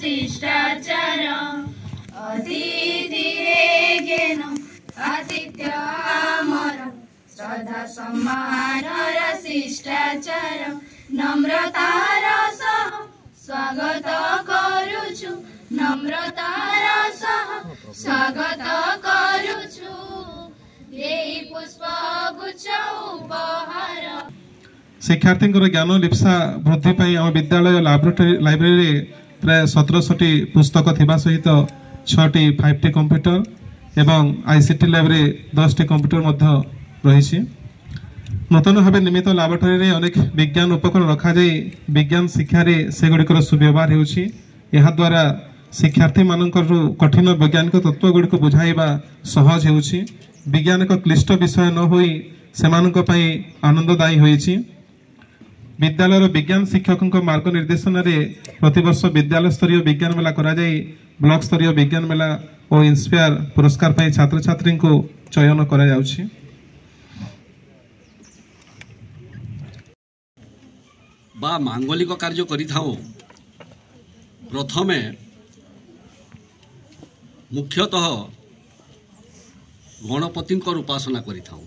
शिष्टाचार अतिथि ज्ञान आतिथ्य आमर श्रद्धा सम्मान शिष्टाचार नम्रतार सह स्वागत करुछु नम्रतार सह स्वागत करुछु यही पुष्प गुच्छ उपहार। शिक्षार्थी ज्ञान लिप्सा वृद्धि पर आम विद्यालय लाइब्रेरी प्राय 1700 पुस्तक थिबा सहित 6टी 5टी कंप्यूटर एवं आईसीटी लैब रे 10टी कंप्यूटर रही। नूतन भाव निर्मित लैबोरेटरी अनेक विज्ञान उपकरण रखा जाई विज्ञान शिक्षा रे से गुड़िकर सुव्यवहार होउछि। एहा द्वारा शिक्षार्थी मानकर कठिन वैज्ञानिक तत्व गुड़िक बुझाइबा सहज होउछि। विज्ञान एक क्लिष्ट विषय न होई सेमानक पई आनंददायी होइछि। विद्यालय विज्ञान शिक्षकों मार्ग निर्देशन रे प्रतिवर्ष विद्यालय स्तरीय विज्ञान मेला करा जाई ब्लॉक स्तरीय विज्ञान मेला और इंस्पायर पुरस्कार पाई छात्र छात्री को चयन करा जाउछि। बा मांगलिक कार्य करि थाओ प्रथमे मुख्यतः गणपति उपासना करि थाओ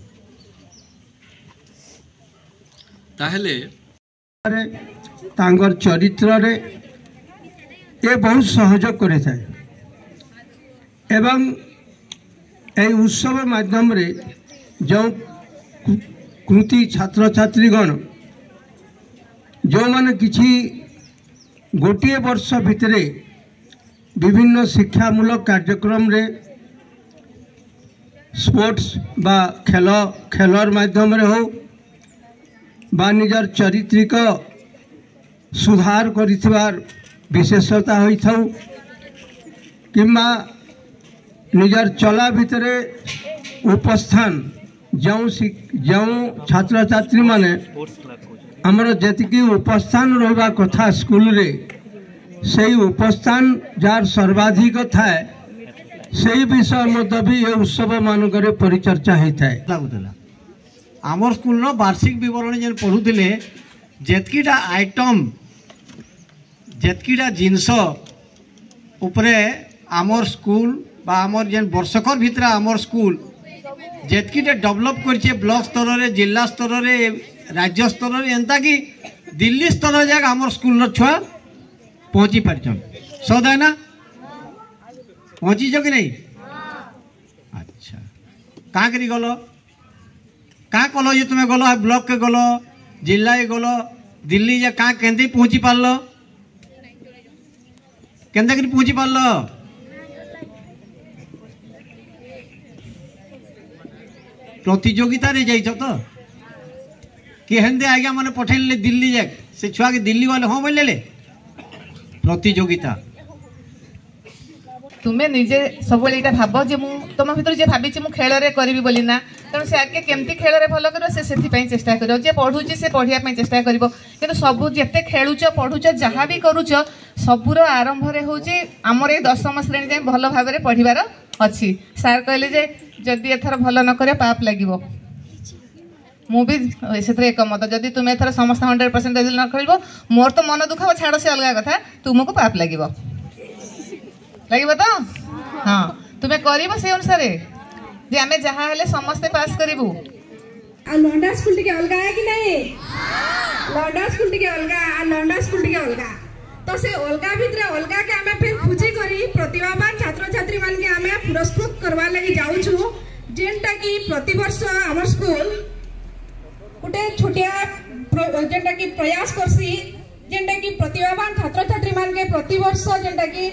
ताहेले तांगर चरित्र रे ये बहुत सहयोग करे थाए एवं ए उत्सव माध्यम रे जो कृति छात्र छात्रीगण जो माने किछि गोटे वर्ष भितरे विभिन्न शिक्षामूलक कार्यक्रम रे स्पोर्ट्स बा खेलर माध्यम रे हो बा निजर चरित्रिक सुधार करिथिबार विशेषता होई थाउ किंबा निजर चला भितरे उपस्थान जो छात्र छात्री माने हमर जतिकी उपस्थान रहबा कथा स्कूल रे सही उपस्थान जार सर्वाधिक थाए सही विषय मत भी ये उत्सव मानक परिचर्चा होता है। आमर स्कूल वार्षिक विवरणी जेन पढ़ुले जेतकीटा आइटम जेतकीटा जिनस उपरे आमर स्कूल बा आमर जेन वर्षकर भितर आमर स्कूल जेतकीटा डेवलप करछे ब्लॉक स्तर रे जिला स्तर रे राज्य स्तर रे एंता कि दिल्ली स्तर जाक आमर स्कूल छुआ पहुँची पारछन सद है ना पहुँची कि नहीं। अच्छा कहाँ करी गल क्या कल ये तुम्हें गल ब्लॉक के गल जिला गल दिल्ली या कहाँ केंदे पहुँची पारल केंदा करी पहुँची पारल प्रतियोगिता रे जाइछ तो कि हेंदे आज्ञा मैंने पठेले दिल्ली जाक से छुआ के दिल्ली वाले हाँ बोले प्रतियोगिता तुम्हें निजे सब भाव जे तुम भर जे भावी मुझे खेल करी बोली ना तेणु से आगे केमती खेल भल कर चेष्टा कर जे पढ़ुची से पढ़ाई चेष्टा कर सब जिते खेलुच पढ़ुच जहाँ भी करुच सबूर आरंभ हूँ आमर ये 10वीं श्रेणी जाए भल भाव में पढ़ार अच्छी सार कहले जे जदि एथर भल न कर पाप लगे मुझे से एकमत जदि तुम्हें एथर समस्त 100% न खेल मोर तो मन दुख छाड़ से अलग कथा तुमको पाप लगे तो हाँ तुम्हें कर से अनुसार जे आमे जहाँ हेले समस्ते पास करिवु लंडा स्कूल टिके अलगा है कि नहीं लंडा स्कूल टिके अलगा लंडा स्कूल टिके अलगा तो से अलगा भितर अलगा के आमे फिर पूजी करी प्रतिभावान छात्र छात्री मान के आमे पुरस्कृत करवा लगी जाउछु जेंटा की प्रति वर्ष हमर स्कूल गोटे छोटिया जेंटा की प्रयास करसी जेंटा की प्रतिभावान छात्र छात्री मान के प्रति वर्ष जेंटा की